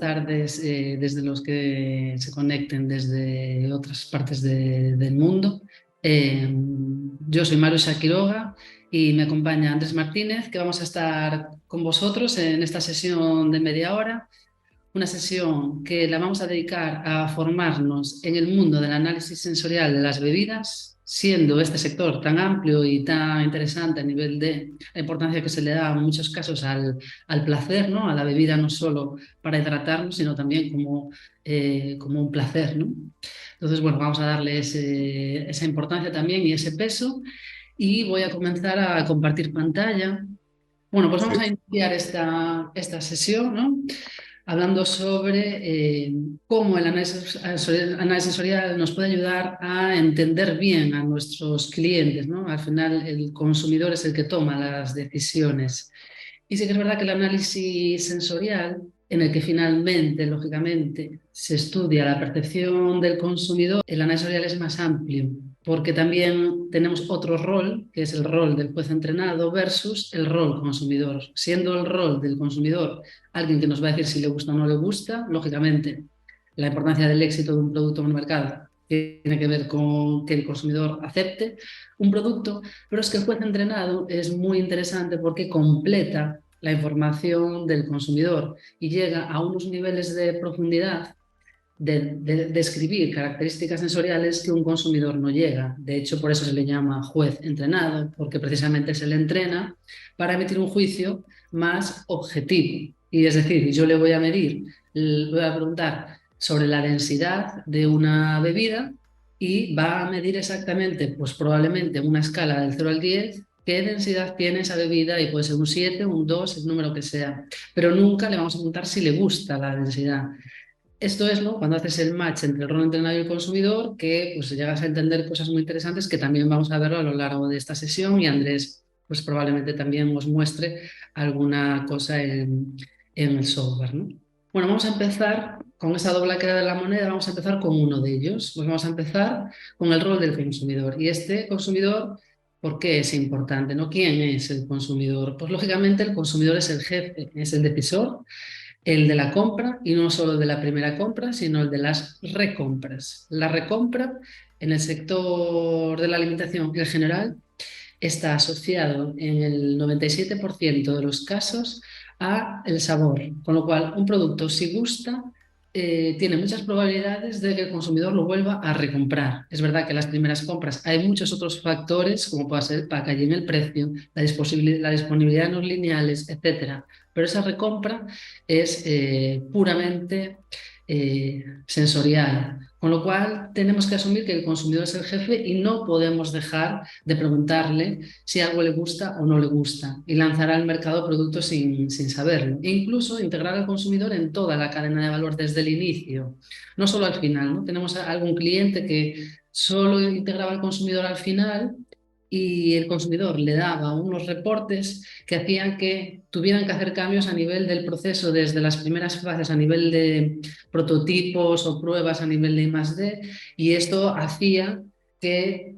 buenas tardes desde los que se conecten desde otras partes del mundo. Yo soy Maruxa Quiroga y me acompaña Andrés Martínez, que vamos a estar con vosotros en esta sesión de media hora, una sesión que la vamos a dedicar a formarnos en el mundo del análisis sensorial de las bebidas, siendo este sector tan amplio y tan interesante a nivel de la importancia que se le da en muchos casos al placer, ¿no? A la bebida no solo para hidratarnos, sino también como un placer, ¿no? Entonces, bueno, vamos a darle esa importancia también y ese peso y voy a comenzar a compartir pantalla. Bueno, pues vamos Sí. a iniciar esta sesión, ¿no? Hablando sobre cómo el análisis sensorial nos puede ayudar a entender bien a nuestros clientes, ¿no? Al final, el consumidor es el que toma las decisiones. Y sí que es verdad que el análisis sensorial, en el que finalmente, lógicamente, se estudia la percepción del consumidor, el análisis sensorial es más amplio, porque también tenemos otro rol, que es el rol del juez entrenado versus el rol consumidor. Siendo el rol del consumidor alguien que nos va a decir si le gusta o no le gusta, lógicamente, la importancia del éxito de un producto en el mercado tiene que ver con que el consumidor acepte un producto, pero es que el juez entrenado es muy interesante porque completa la información del consumidor y llega a unos niveles de profundidad de describir características sensoriales que un consumidor no llega. De hecho, por eso se le llama juez entrenado, porque precisamente se le entrena para emitir un juicio más objetivo. Y es decir, yo le voy a medir, le voy a preguntar sobre la densidad de una bebida y va a medir exactamente, pues probablemente en una escala del 0 al 10, qué densidad tiene esa bebida y puede ser un 7, un 2, el número que sea. Pero nunca le vamos a preguntar si le gusta la densidad. Esto es, ¿no? Cuando haces el match entre el rol entrenado y el consumidor, que pues llegas a entender cosas muy interesantes que también vamos a verlo a lo largo de esta sesión y Andrés pues probablemente también os muestre alguna cosa en el software, ¿no? Bueno, vamos a empezar con esa doble cara de la moneda, vamos a empezar con uno de ellos. Pues vamos a empezar con el rol del consumidor. Y este consumidor, ¿por qué es importante? ¿No? ¿Quién es el consumidor? Pues lógicamente el consumidor es el jefe, es el decisor, el de la compra, y no solo el de la primera compra, sino el de las recompras. La recompra en el sector de la alimentación en general está asociado en el 97% de los casos a el sabor, con lo cual un producto si gusta tiene muchas probabilidades de que el consumidor lo vuelva a recomprar. Es verdad que en las primeras compras hay muchos otros factores, como puede ser el packaging, el precio, la disponibilidad en los lineales, etcétera. Pero esa recompra es puramente sensorial. Con lo cual, tenemos que asumir que el consumidor es el jefe y no podemos dejar de preguntarle si algo le gusta o no le gusta y lanzar al mercado productos sin saberlo. E incluso integrar al consumidor en toda la cadena de valor desde el inicio, no solo al final, ¿no? Tenemos algún cliente que solo integraba al consumidor al final y el consumidor le daba unos reportes que hacían que tuvieran que hacer cambios a nivel del proceso desde las primeras fases, a nivel de prototipos o pruebas a nivel de I+D, y esto hacía que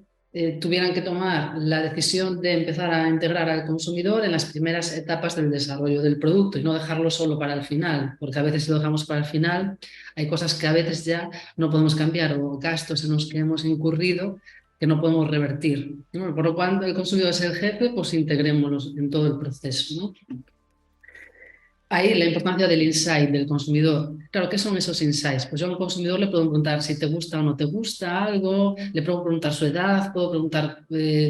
tuvieran que tomar la decisión de empezar a integrar al consumidor en las primeras etapas del desarrollo del producto y no dejarlo solo para el final, porque a veces si lo dejamos para el final hay cosas que a veces ya no podemos cambiar o gastos en los que hemos incurrido que no podemos revertir, ¿no? Por lo cual el consumidor es el jefe, pues integrémoslos en todo el proceso, ¿no? Ahí la importancia del insight del consumidor. Claro, ¿qué son esos insights? Pues yo al consumidor le puedo preguntar si te gusta o no te gusta algo, le puedo preguntar su edad, puedo preguntar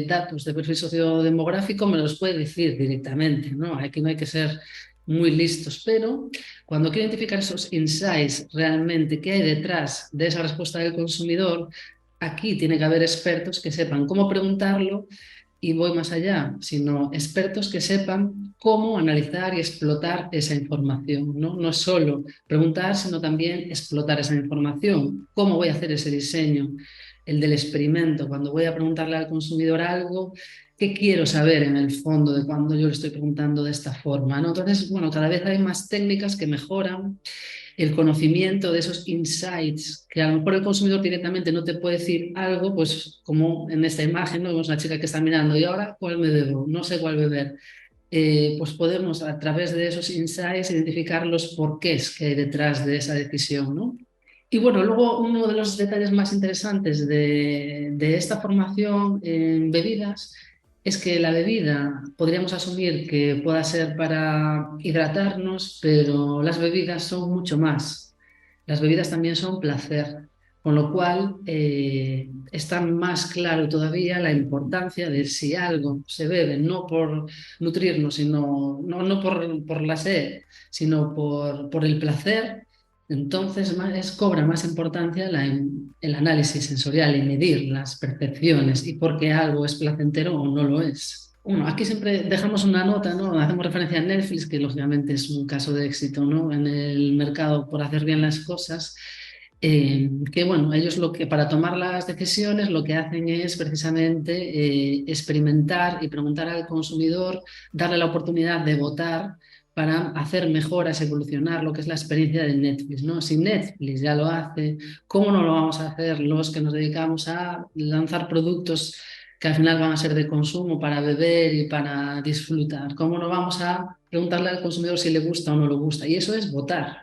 datos de perfil sociodemográfico, me los puede decir directamente, ¿no? Aquí no hay que ser muy listos, pero cuando quiero identificar esos insights realmente, qué hay detrás de esa respuesta del consumidor, aquí tiene que haber expertos que sepan cómo preguntarlo y voy más allá, sino expertos que sepan cómo analizar y explotar esa información, ¿no? No es solo preguntar, sino también explotar esa información. ¿Cómo voy a hacer ese diseño? El del experimento, cuando voy a preguntarle al consumidor algo, ¿qué quiero saber en el fondo de cuando yo le estoy preguntando de esta forma, ¿no? Entonces, bueno, cada vez hay más técnicas que mejoran el conocimiento de esos insights, que a lo mejor el consumidor directamente no te puede decir algo, pues como en esta imagen, ¿no? Vemos una chica que está mirando y ahora, ¿cuál me debo? No sé cuál beber. pues podemos a través de esos insights identificar los porqués que hay detrás de esa decisión, ¿no? Y bueno, luego uno de los detalles más interesantes de esta formación en bebidas es que la bebida podríamos asumir que pueda ser para hidratarnos, pero las bebidas son mucho más. Las bebidas también son placer, con lo cual está más claro todavía la importancia de si algo se bebe, no por nutrirnos, sino, no por la sed, sino por el placer. Entonces cobra más importancia el análisis sensorial y medir las percepciones y por qué algo es placentero o no lo es. Bueno, aquí siempre dejamos una nota, ¿no? Hacemos referencia a Netflix, que lógicamente es un caso de éxito, ¿no? En el mercado por hacer bien las cosas. Que bueno, ellos para tomar las decisiones lo que hacen es precisamente experimentar y preguntar al consumidor, darle la oportunidad de votar para hacer mejoras, evolucionar lo que es la experiencia de Netflix, ¿no? Si Netflix ya lo hace, ¿cómo no lo vamos a hacer los que nos dedicamos a lanzar productos que al final van a ser de consumo para beber y para disfrutar? ¿Cómo no vamos a preguntarle al consumidor si le gusta o no le gusta? Y eso es votar.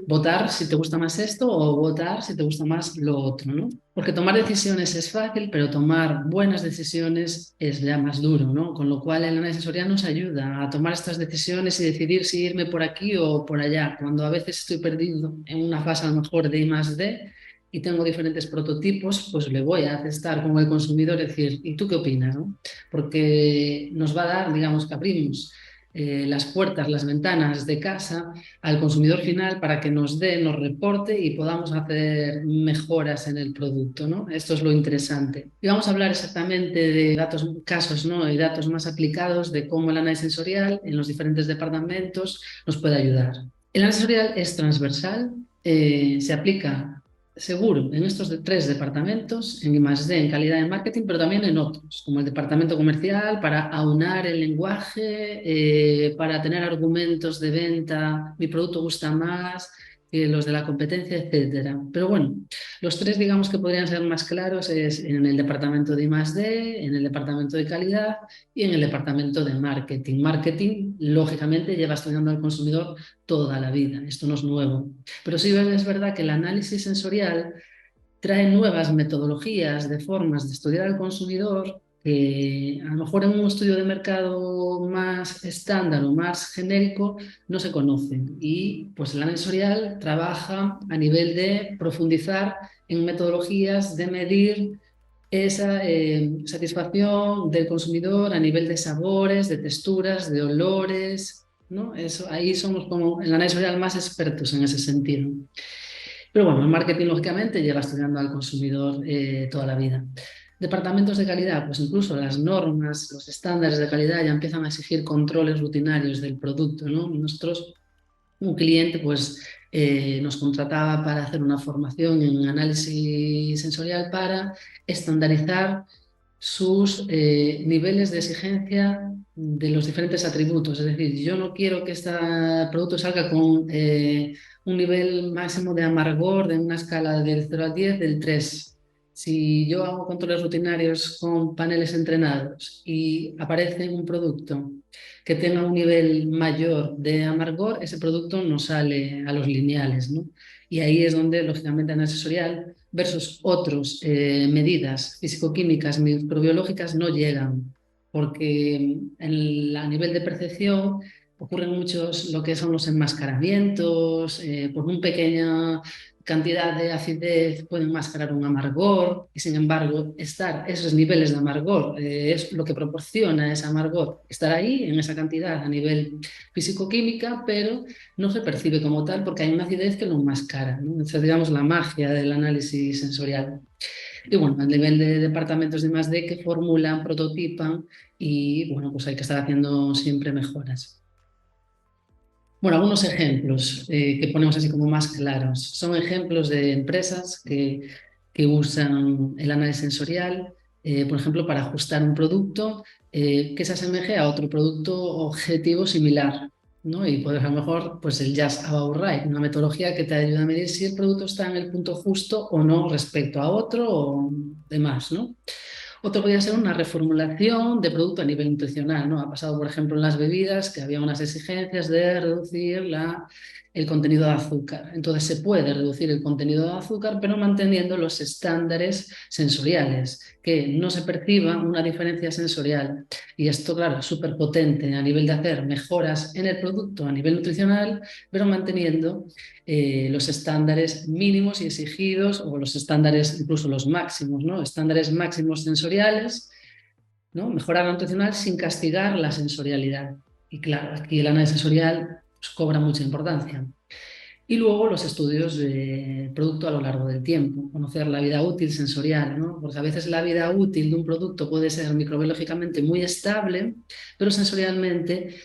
Votar si te gusta más esto o votar si te gusta más lo otro, ¿no? Porque tomar decisiones es fácil, pero tomar buenas decisiones es ya más duro, ¿no? Con lo cual el análisis sensorial nos ayuda a tomar estas decisiones y decidir si irme por aquí o por allá. Cuando a veces estoy perdido en una fase a lo mejor de I+D y tengo diferentes prototipos, pues le voy a testar con el consumidor y decir, ¿y tú qué opinas, no? Porque nos va a dar, digamos, que abrimos las puertas, las ventanas de casa al consumidor final para que nos dé, nos reporte y podamos hacer mejoras en el producto, ¿no? Esto es lo interesante. Y vamos a hablar exactamente de datos, casos, ¿no? Y datos más aplicados de cómo el análisis sensorial en los diferentes departamentos nos puede ayudar. El análisis sensorial es transversal, se aplica seguro en estos tres departamentos, en I+D, en calidad de marketing, pero también en otros, como el departamento comercial, para aunar el lenguaje, para tener argumentos de venta, mi producto gusta más que los de la competencia, etcétera. Pero bueno, los tres, digamos, que podrían ser más claros es en el departamento de I+D, en el departamento de calidad y en el departamento de marketing. Marketing, lógicamente, lleva estudiando al consumidor toda la vida, esto no es nuevo. Pero sí es verdad que el análisis sensorial trae nuevas metodologías de formas de estudiar al consumidor que a lo mejor en un estudio de mercado más estándar o más genérico no se conocen. Y pues el análisis sensorial trabaja a nivel de profundizar en metodologías de medir esa satisfacción del consumidor a nivel de sabores, de texturas, de olores, ¿no? Eso, ahí somos como en el análisis sensorial más expertos en ese sentido. Pero bueno, el marketing, lógicamente, lleva estudiando al consumidor toda la vida. Departamentos de calidad, pues incluso las normas, los estándares de calidad ya empiezan a exigir controles rutinarios del producto, ¿no? Nosotros, un cliente, pues nos contrataba para hacer una formación en análisis sensorial para estandarizar sus niveles de exigencia de los diferentes atributos. Es decir, yo no quiero que este producto salga con un nivel máximo de amargor de una escala del 0 al 10 del 3. Si yo hago controles rutinarios con paneles entrenados y aparece un producto que tenga un nivel mayor de amargor, ese producto no sale a los lineales, ¿no? Y ahí es donde, lógicamente, análisis sensorial versus otras medidas físico-químicas, microbiológicas no llegan, porque a nivel de percepción ocurren muchos lo que son los enmascaramientos, por una pequeña cantidad de acidez puede enmascarar un amargor y sin embargo esos niveles de amargor es lo que proporciona ese amargor, estar ahí en esa cantidad a nivel físico-química, pero no se percibe como tal porque hay una acidez que lo enmascara, ¿no? Entonces, digamos, la magia del análisis sensorial. Y bueno, a nivel de departamentos de I+D que formulan, prototipan y bueno, pues hay que estar haciendo siempre mejoras. Bueno, algunos ejemplos que ponemos así como más claros. Son ejemplos de empresas que usan el análisis sensorial, por ejemplo, para ajustar un producto que se asemeje a otro producto objetivo similar, ¿no? Y pues a lo mejor pues el Just About Right, una metodología que te ayuda a medir si el producto está en el punto justo o no respecto a otro o demás, ¿no? Otro podría ser una reformulación de producto a nivel nutricional, ¿no? Ha pasado, por ejemplo, en las bebidas que había unas exigencias de reducir el contenido de azúcar. Entonces se puede reducir el contenido de azúcar, pero manteniendo los estándares sensoriales, que no se perciba una diferencia sensorial. Y esto, claro, es súper potente a nivel de hacer mejoras en el producto a nivel nutricional, pero manteniendo los estándares mínimos y exigidos, o los estándares, incluso los máximos, ¿no? Estándares máximos sensoriales, ¿no? Mejorar la nutricional sin castigar la sensorialidad. Y claro, aquí el análisis sensorial pues, cobra mucha importancia. Y luego los estudios de producto a lo largo del tiempo, conocer la vida útil sensorial, ¿no? Porque a veces la vida útil de un producto puede ser microbiológicamente muy estable, pero sensorialmente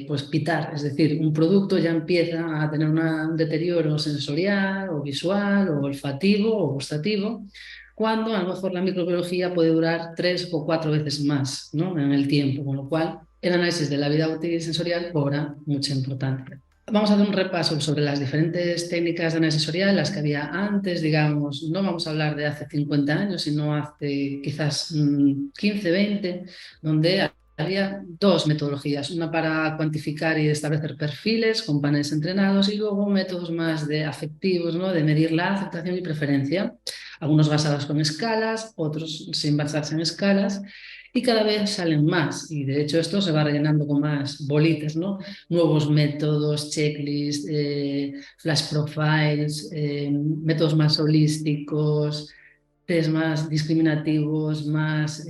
pues pitar, es decir, un producto ya empieza a tener un deterioro sensorial o visual o olfativo o gustativo, cuando a lo mejor la microbiología puede durar 3 o 4 veces más, ¿no? En el tiempo, con lo cual el análisis de la vida útil sensorial cobra mucha importancia. Vamos a hacer un repaso sobre las diferentes técnicas de análisis sensorial, las que había antes, digamos, no vamos a hablar de hace 50 años, sino hace quizás 15, 20, donde había dos metodologías, una para cuantificar y establecer perfiles con paneles entrenados y luego métodos más de afectivos, ¿no? De medir la aceptación y preferencia, algunos basados con escalas, otros sin basarse en escalas, y cada vez salen más, y de hecho esto se va rellenando con más bolitas, ¿no? Nuevos métodos, checklists, flash profiles, métodos más holísticos, test más discriminativos, más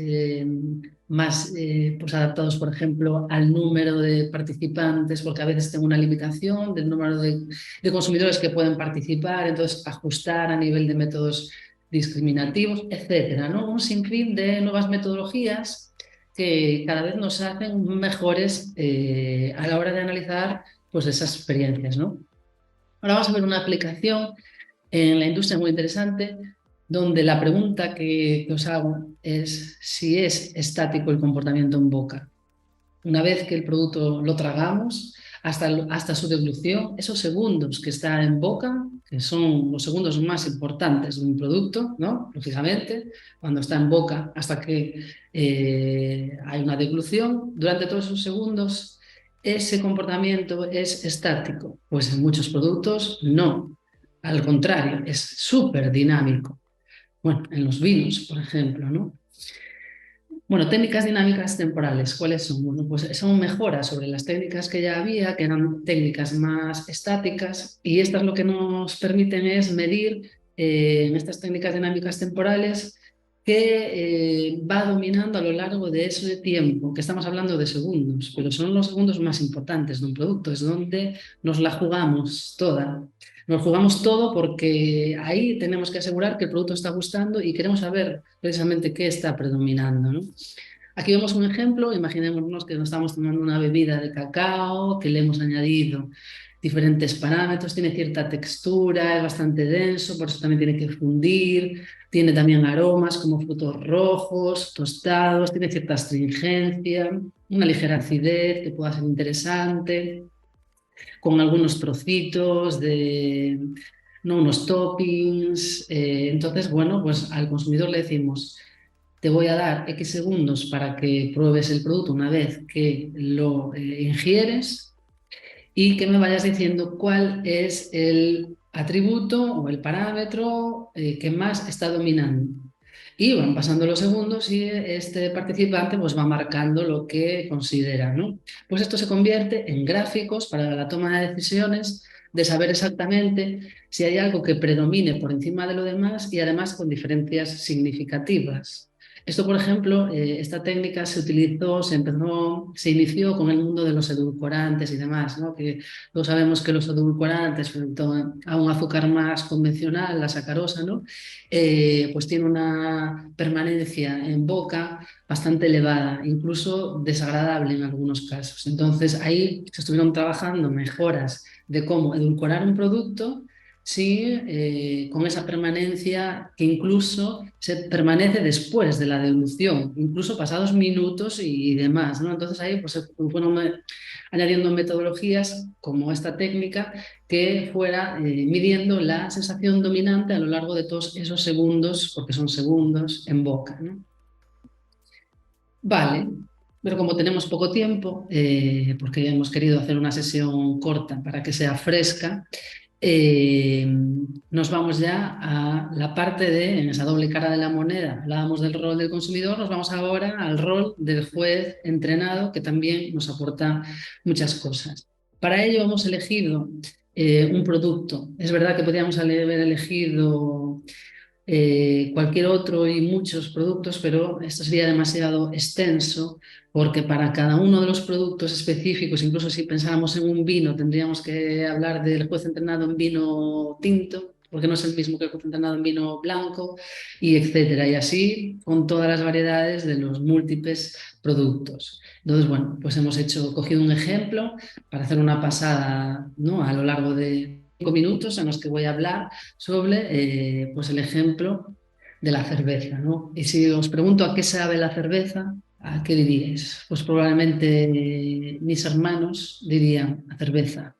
pues adaptados, por ejemplo, al número de participantes, porque a veces tengo una limitación del número de consumidores que pueden participar, entonces ajustar a nivel de métodos discriminativos, etcétera, ¿no? Un sinfín de nuevas metodologías que cada vez nos hacen mejores a la hora de analizar pues, esas experiencias, ¿no? Ahora vamos a ver una aplicación en la industria muy interesante, donde la pregunta que os hago es si es estático el comportamiento en boca. Una vez que el producto lo tragamos, hasta su deglución, esos segundos que está en boca, que son los segundos más importantes de un producto, ¿no? Lógicamente, cuando está en boca hasta que hay una deglución, durante todos esos segundos, ese comportamiento es estático. Pues en muchos productos no. Al contrario, es súper dinámico. Bueno, en los vinos, por ejemplo, ¿no? Bueno, técnicas dinámicas temporales, ¿cuáles son? Bueno, pues son mejoras sobre las técnicas que ya había, que eran técnicas más estáticas, y estas lo que nos permiten es medir en estas técnicas dinámicas temporales que va dominando a lo largo de ese tiempo, que estamos hablando de segundos, pero son los segundos más importantes de un producto, es donde nos la jugamos toda. Nos jugamos todo porque ahí tenemos que asegurar que el producto está gustando y queremos saber precisamente qué está predominando, ¿no? Aquí vemos un ejemplo, imaginémonos que nos estamos tomando una bebida de cacao, que le hemos añadido diferentes parámetros, tiene cierta textura, es bastante denso, por eso también tiene que fundir, tiene también aromas como frutos rojos, tostados, tiene cierta astringencia, una ligera acidez que pueda ser interesante, con algunos trocitos de, ¿no? Unos toppings. Entonces, bueno, pues al consumidor le decimos, te voy a dar X segundos para que pruebes el producto una vez que lo ingieres y que me vayas diciendo cuál es el atributo o el parámetro que más está dominando. Y van pasando los segundos y este participante pues va marcando lo que considera, ¿no? Pues esto se convierte en gráficos para la toma de decisiones, de saber exactamente si hay algo que predomine por encima de lo demás y además con diferencias significativas. Esto, por ejemplo, esta técnica se utilizó, se inició con el mundo de los edulcorantes y demás, ¿no? Que todos sabemos que los edulcorantes, frente a un azúcar más convencional, la sacarosa, ¿no? Pues tiene una permanencia en boca bastante elevada, incluso desagradable en algunos casos. Entonces ahí se estuvieron trabajando mejoras de cómo edulcorar un producto, sí, con esa permanencia que incluso se permanece después de la dilución, incluso pasados minutos y demás, ¿no? Entonces ahí pues, se fueron añadiendo metodologías como esta técnica que fuera midiendo la sensación dominante a lo largo de todos esos segundos, porque son segundos, en boca, ¿no? Vale, pero como tenemos poco tiempo, porque hemos querido hacer una sesión corta para que sea fresca, eh, nos vamos ya a la parte de, en esa doble cara de la moneda, hablábamos del rol del consumidor, nos vamos ahora al rol del juez entrenado, que también nos aporta muchas cosas. Para ello hemos elegido un producto. Es verdad que podríamos haber elegido cualquier otro y muchos productos, pero esto sería demasiado extenso porque para cada uno de los productos específicos, incluso si pensáramos en un vino, tendríamos que hablar del juez entrenado en vino tinto, porque no es el mismo que el juez entrenado en vino blanco, y etcétera. Y así con todas las variedades de los múltiples productos. Entonces, bueno, pues hemos cogido un ejemplo para hacer una pasada, ¿no?, a lo largo de 5 minutos en los que voy a hablar sobre pues el ejemplo de la cerveza, ¿no? Y si os pregunto a qué sabe la cerveza, ¿a qué diríais? Pues probablemente mis hermanos dirían a cerveza.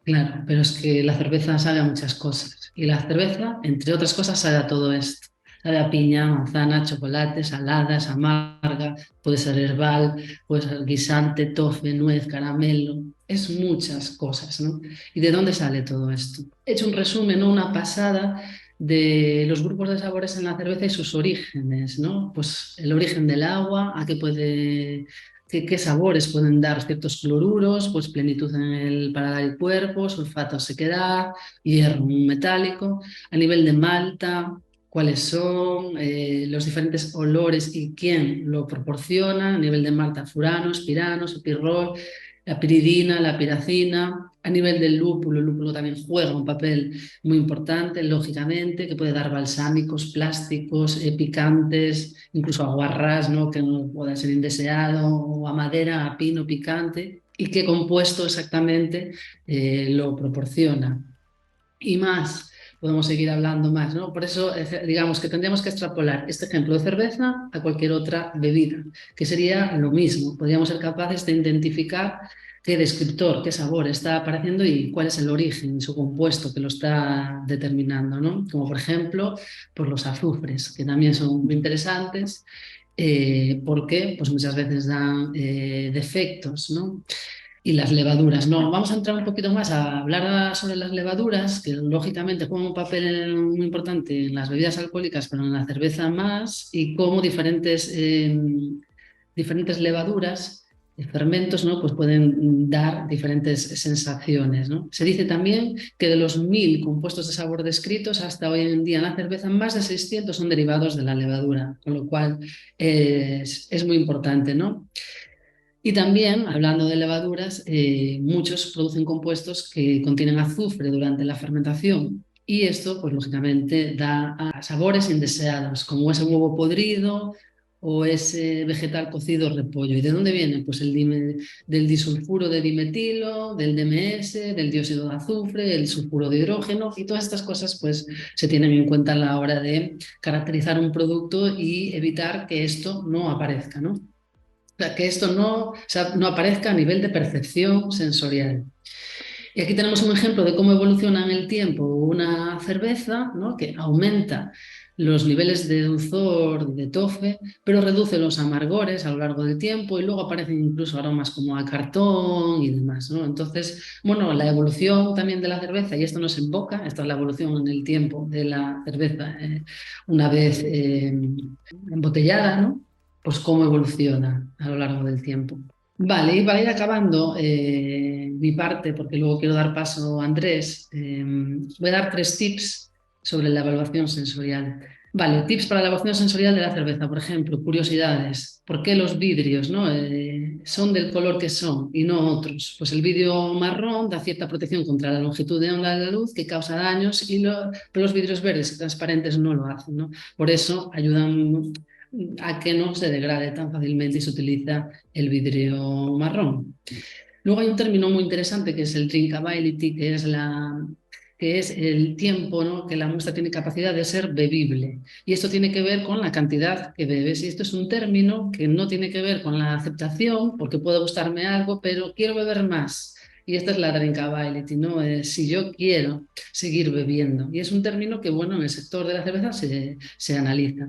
Claro, pero es que la cerveza sabe a muchas cosas. Y la cerveza, entre otras cosas, sabe a todo esto. Sabe a piña, manzana, chocolate, saladas, amarga, puede ser herbal, puede ser guisante, tofe, nuez, caramelo. Es muchas cosas, ¿no? ¿Y de dónde sale todo esto? He hecho un resumen, ¿no?, una pasada de los grupos de sabores en la cerveza y sus orígenes, ¿no? Pues el origen del agua, a qué puede qué sabores pueden dar ciertos cloruros, pues plenitud en el paladar y cuerpo, sulfato, sequedad, hierro metálico, a nivel de malta, cuáles son los diferentes olores y quién lo proporciona, a nivel de malta, furanos, piranos, pirrol, la piridina, la piracina, a nivel del lúpulo, el lúpulo también juega un papel muy importante, lógicamente, que puede dar balsámicos, plásticos, picantes, incluso a guarrás, ¿no?, que no pueda ser indeseado, o a madera, a pino picante, y qué compuesto exactamente lo proporciona. Y más, podemos seguir hablando más, ¿no? Por eso, digamos que tendríamos que extrapolar este ejemplo de cerveza a cualquier otra bebida, que sería lo mismo. Podríamos ser capaces de identificar qué descriptor, qué sabor está apareciendo y cuál es el origen, su compuesto que lo está determinando, ¿no? Como por ejemplo, por los azufres, que también son muy interesantes, porque pues muchas veces dan defectos, ¿no? Y las levaduras. No, vamos a entrar un poquito más a hablar sobre las levaduras, que lógicamente juegan un papel muy importante en las bebidas alcohólicas, pero en la cerveza más, y cómo diferentes levaduras, fermentos, ¿no?, pues pueden dar diferentes sensaciones, ¿no? Se dice también que de los 1000 compuestos de sabor descritos hasta hoy en día en la cerveza, más de 600 son derivados de la levadura, con lo cual es muy importante, ¿no? Y también, hablando de levaduras, muchos producen compuestos que contienen azufre durante la fermentación y esto, pues lógicamente, da a sabores indeseados, como ese huevo podrido o ese vegetal cocido repollo. ¿Y de dónde viene? Pues del disulfuro de dimetilo, del DMS, del dióxido de azufre, el sulfuro de hidrógeno, y todas estas cosas pues se tienen en cuenta a la hora de caracterizar un producto y evitar que esto no aparezca, ¿no? O sea, que esto no, o sea, no aparezca a nivel de percepción sensorial. Y aquí tenemos un ejemplo de cómo evoluciona en el tiempo una cerveza, ¿no?, que aumenta los niveles de dulzor, de tofe, pero reduce los amargores a lo largo del tiempo y luego aparecen incluso aromas como a cartón y demás, ¿no? Entonces, bueno, la evolución también de la cerveza, y esto no se invoca, esta es la evolución en el tiempo de la cerveza una vez embotellada, ¿no? Pues cómo evoluciona a lo largo del tiempo. Vale, y para ir acabando mi parte, porque luego quiero dar paso a Andrés, voy a dar 3 tips sobre la evaluación sensorial. Vale, tips para la evaluación sensorial de la cerveza, por ejemplo, curiosidades. ¿Por qué los vidrios, no, son del color que son y no otros? Pues el vidrio marrón da cierta protección contra la longitud de onda de la luz que causa daños, pero los vidrios verdes y transparentes no lo hacen, ¿no? Por eso ayudan a que no se degrade tan fácilmente y se utiliza el vidrio marrón. Luego hay un término muy interesante que es el drinkability, que es el tiempo, ¿no?, que la muestra tiene capacidad de ser bebible. Y esto tiene que ver con la cantidad que bebes. Y esto es un término que no tiene que ver con la aceptación, porque puede gustarme algo, pero quiero beber más. Y esta es la drinkability, ¿no? Si yo quiero seguir bebiendo. Y es un término que, bueno, en el sector de la cerveza se analiza.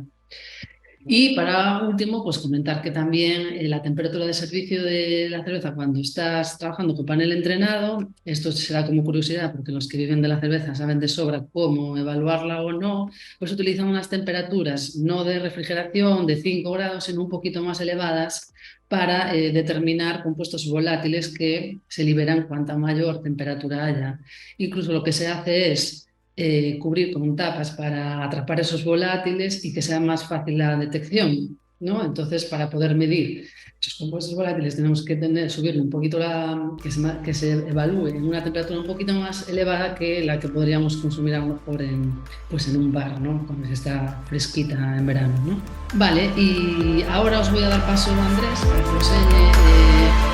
Y para último, pues comentar que también la temperatura de servicio de la cerveza cuando estás trabajando con panel entrenado, esto será como curiosidad porque los que viven de la cerveza saben de sobra cómo evaluarla o no, pues utilizan unas temperaturas no de refrigeración de 5 grados, sino un poquito más elevadas para determinar compuestos volátiles que se liberan cuanta mayor temperatura haya. Incluso lo que se hace es cubrir con tapas para atrapar esos volátiles y que sea más fácil la detección, ¿no? Entonces, para poder medir esos compuestos volátiles tenemos que subirle un poquito que se evalúe en una temperatura un poquito más elevada que la que podríamos consumir a lo mejor pues en un bar, ¿no? Cuando se está fresquita en verano, ¿no? Vale, y ahora os voy a dar paso a Andrés para que os enseñe